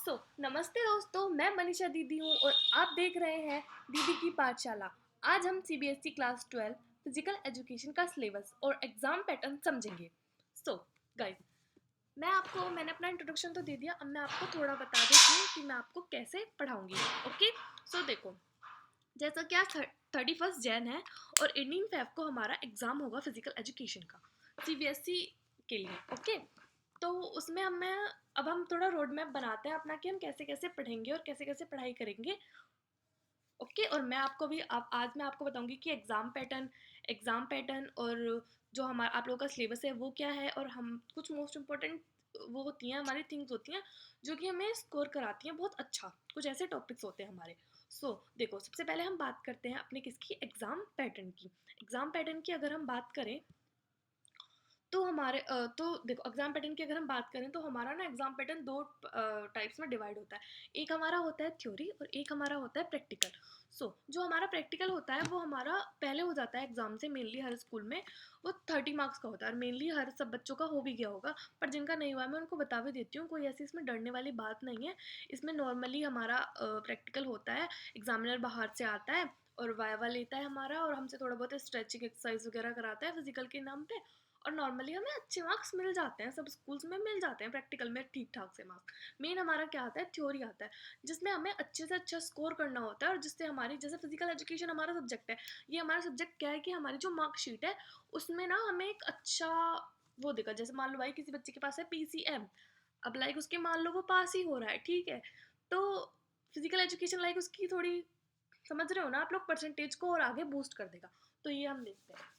नमस्ते दोस्तों, मैं मनीषा दीदी हूँ और आप देख रहे हैं दीदी की पाठशाला। आज हम सीबीएसई क्लास 12 फिजिकल एजुकेशन का सिलेबस और एग्जाम पैटर्न समझेंगे। सो गाइस, मैंने अपना इंट्रोडक्शन तो दे दिया, अब मैं आपको थोड़ा बता देती हूँ कि मैं आपको कैसे पढ़ाऊंगी। ओके, देखो, जैसा कि आज 31 जैन है और 18 फेब को हमारा एग्जाम होगा फिजिकल एजुकेशन का सीबीएसई के लिए। ओके, तो उसमें अब हम थोड़ा रोड मैप बनाते हैं अपना कि हम कैसे कैसे पढ़ेंगे और कैसे कैसे पढ़ाई करेंगे। ओके, और आज मैं आपको बताऊंगी कि एग्जाम पैटर्न और जो हमारा आप लोगों का सिलेबस है वो क्या है, और हम कुछ मोस्ट इम्पोर्टेंट वो होती हैं, हमारी थिंग्स होती हैं जो कि हमें स्कोर कराती हैं बहुत अच्छा। कुछ ऐसे टॉपिक्स होते हैं हमारे। देखो, सबसे पहले हम बात करते हैं अपने किसकी, एग्जाम पैटर्न की अगर हम बात करें तो देखो, एग्जाम पैटर्न की अगर हम बात करें तो हमारा ना एग्जाम पैटर्न दो टाइप्स में डिवाइड होता है। एक हमारा होता है थ्योरी और एक हमारा होता है प्रैक्टिकल। जो हमारा प्रैक्टिकल होता है वो हमारा पहले हो जाता है एग्जाम से, मेनली हर स्कूल में वो 30 मार्क्स का होता है और मेनली हर सब बच्चों का हो भी गया होगा। पर जिनका नहीं हुआ मैं उनको बता भी देती हूँ, कोई ऐसी इसमें डरने वाली बात नहीं है। इसमें नॉर्मली हमारा प्रैक्टिकल होता है, एग्जामिनर बाहर से आता है और वाइवा लेता है हमारा, और हमसे थोड़ा बहुत स्ट्रेचिंग एक्सरसाइज वगैरह कराता है फिजिकल के नाम पे। और नॉर्मली हमें अच्छे मार्क्स मिल जाते हैं, सब स्कूल्स में मिल जाते हैं प्रैक्टिकल में ठीक ठाक से मार्क्स। मेन हमारा क्या आता है, थ्योरी आता है, जिसमें हमें अच्छे से अच्छा स्कोर करना होता है, और जिससे हमारी, जैसे फिजिकल एजुकेशन हमारा सब्जेक्ट है, ये हमारा सब्जेक्ट क्या है कि हमारी जो मार्कशीट है उसमें ना हमें एक अच्छा वो देगा। जैसे मान लो भाई किसी बच्चे के पास है पीसीएम, अब लाइक उसके मान लो वो पास ही हो रहा है, ठीक है, तो फिजिकल एजुकेशन लाइक उसकी थोड़ी, समझ रहे हो ना आप लोग, परसेंटेज को और आगे बूस्ट कर देगा। तो ये हम देखते हैं।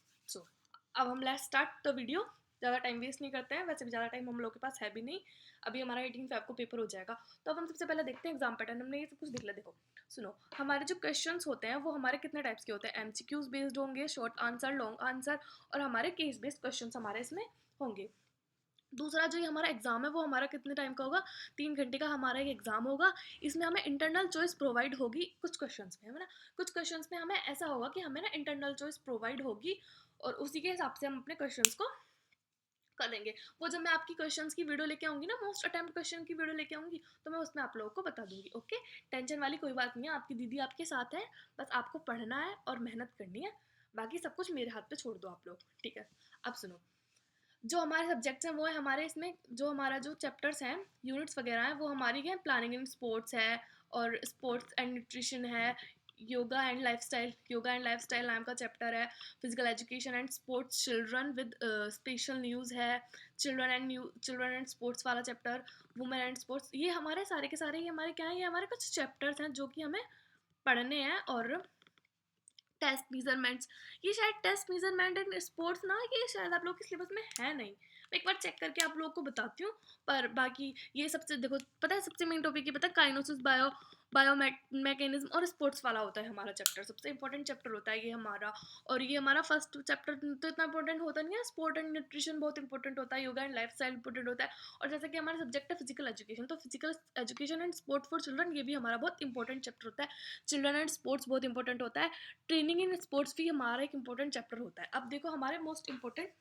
अब हम लेट्स स्टार्ट द वीडियो। ज़्यादा टाइम वेस्ट नहीं करते हैं, वैसे भी ज़्यादा टाइम हम लोग के पास है भी नहीं। अभी हमारा 18 फेब को पेपर हो जाएगा। तो अब हम सबसे पहले देखते हैं एग्जाम पैटर्न। हमने ये सब कुछ देख लिया। देखो सुनो, हमारे जो क्वेश्चंस होते हैं वो हमारे कितने टाइप्स के होते हैं, एमसीक्यूज बेस्ड होंगे, शॉर्ट आंसर, लॉन्ग आंसर, और हमारे केस बेस्ड क्वेश्चन हमारे इसमें होंगे। दूसरा जो ये हमारा एग्जाम है वो हमारा कितने टाइम का होगा, 3 घंटे का हमारा एक एग्जाम होगा। इसमें हमें इंटरनल चॉइस प्रोवाइड होगी कुछ क्वेश्चंस में, है ना। कुछ क्वेश्चंस में हमें ऐसा होगा कि हमें ना इंटरनल चॉइस प्रोवाइड होगी, और उसी के हिसाब से हम अपने क्वेश्चंस को करेंगे। वो जब मैं आपकी क्वेश्चंस की वीडियो लेके आऊंगी ना, मोस्ट अटेम्प्ट क्वेश्चन की वीडियो लेके आऊंगी, तो मैं उसमें आप लोगों को बता दूंगी। ओके, टेंशन वाली कोई बात नहीं है, आपकी दीदी आपके साथ है, बस आपको पढ़ना है और मेहनत करनी है, बाकी सब कुछ मेरे हाथ पे छोड़ दो आप लोग, ठीक है। अब सुनो, जो हमारे सब्जेक्ट्स हैं वो है हमारे इसमें, जो हमारा जो चैप्टर्स हैं, यूनिट्स वगैरह हैं, वो हमारी हैं प्लानिंग इन स्पोर्ट्स है, और स्पोर्ट्स एंड न्यूट्रिशन है, योगा एंड लाइफस्टाइल नाम का चैप्टर है, physical education and sports children with special news है, चिल्ड्रन एंड स्पोर्ट्स वाला चैप्टर, वुमेन एंड स्पोर्ट्स। ये हमारे सारे के सारे, ये हमारे क्या है, ये हमारे कुछ चैप्टर्स हैं जो कि हमें पढ़ने हैं। और टेस्ट मेजरमेंट्स, ये शायद टेस्ट मेजरमेंट एंड स्पोर्ट्स ना, ये शायद आप लोग के सिलेबस में है नहीं। मैं एक बार चेक करके आप लोगों को बताती हूँ। पर बाकी ये सबसे, देखो पता है सबसे मेन टॉपिक ये पता है, काइनोसिस, बायो मैकेनिज्म और स्पोर्ट्स वाला होता है हमारा चैप्टर, सबसे इंपॉर्टेंट चैप्टर होता है ये हमारा। और ये हमारा फर्स्ट चैप्टर तो इतना इंपॉर्टेंट होता नहीं है, स्पोर्ट एंड न्यूट्रिशन बहुत इंपॉर्टेंट होता है, योगा एंड लाइफस्टाइल इंपॉर्टेंट होता है। और जैसे कि हमारा सब्जेक्ट है फिजिकल एजुकेशन, तो physical education and sport for children, ये भी हमारा बहुत इंपॉर्टेंट चैप्टर होता है। चिल्ड्रन एंड स्पोर्ट्स बहुत इंपॉर्टेंट होता है। ट्रेनिंग इन स्पोर्ट्स भी हमारा एक इंपॉर्टेंट चैप्टर होता है। अब देखो हमारे मोस्ट इंपॉर्टेंट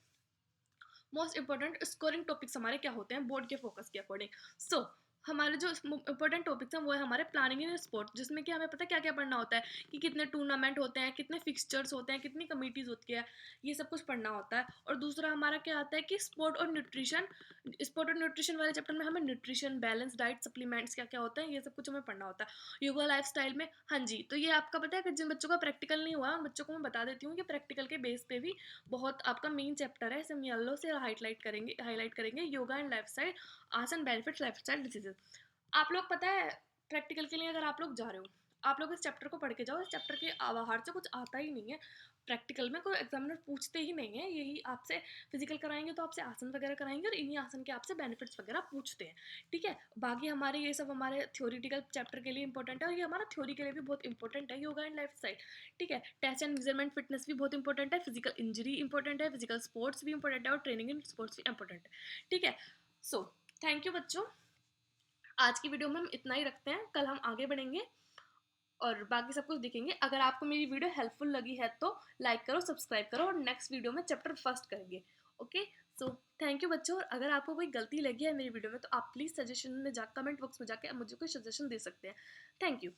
स्कोरिंग टॉपिक्स हमारे क्या होते हैं बोर्ड के फोकस के अकॉर्डिंग। हमारे जो इंपॉर्टेंट टॉपिक्स हैं वो है हमारे प्लानिंग इन स्पोर्ट, जिसमें कि हमें पता है क्या क्या पढ़ना होता है, कि कितने टूर्नामेंट होते हैं, कितने फिक्सचर्स होते हैं, कितनी कमिटीज होती है, ये सब कुछ पढ़ना होता है। और दूसरा हमारा क्या आता है कि स्पोर्ट और न्यूट्रिशन वाले चैप्टर में हमें न्यूट्रिशन, बैलेंस डाइट, सप्लीमेंट्स क्या क्या होते हैं, ये सब कुछ हमें पढ़ना होता है। योगा लाइफस्टाइल में, हाँ जी, तो ये आपका पता है कि जिन बच्चों का प्रैक्टिकल नहीं हुआ उन बच्चों को मैं बता देती हूँ कि प्रैक्टिकल के बेस पे भी बहुत आपका मेन चैप्टर है, इसे हम येलो से हाईलाइट करेंगे, योगा एंड लाइफस्टाइल, आसन, बेनिफिट्स, लाइफस्टाइल डिसीजेज। आप लोग पता है प्रैक्टिकल के लिए अगर आप लोग जा रहे हो, आप लोग इस चैप्टर को पढ़ के जाओ, इस चैप्टर के बाहर से कुछ आता ही नहीं है। प्रैक्टिकल में कोई एग्जामिनर पूछते ही नहीं है, यही आपसे फिजिकल कराएंगे तो आपसे आसन वगैरह कराएंगे, और इन्हीं आसन के आपसे बेनिफिट्स वगैरह पूछते हैं, ठीक है। बाकी हमारे ये सब हमारे थ्योरिटिकल चैप्टर के लिए इंपॉर्टेंट है, और ये हमारा थ्योरी के लिए भी बहुत इंपॉर्टेंट है, योगा एंड लाइफस्टाइल, ठीक है। टेस्ट एंड मेजरमेंट, फिटनेस भी बहुत इंपॉर्टेंट है, फिजिकल इंजरी इंपॉर्टेंट है, फिजिकल स्पोर्ट्स भी इंपॉर्टेंट है, और ट्रेनिंग इन स्पोर्ट्स भी इंपॉर्टेंट है, ठीक है। सो थैंक यू बच्चों, आज की वीडियो में हम इतना ही रखते हैं, कल हम आगे बढ़ेंगे और बाकी सब कुछ देखेंगे। अगर आपको मेरी वीडियो हेल्पफुल लगी है तो लाइक करो, सब्सक्राइब करो, और नेक्स्ट वीडियो में चैप्टर फर्स्ट करेंगे। ओके, सो थैंक यू बच्चों, और अगर आपको कोई गलती लगी है मेरी वीडियो में तो आप प्लीज़ सजेशन में जा कमेंट बॉक्स में जाके आप मुझे कोई सजेशन दे सकते हैं। Thank you.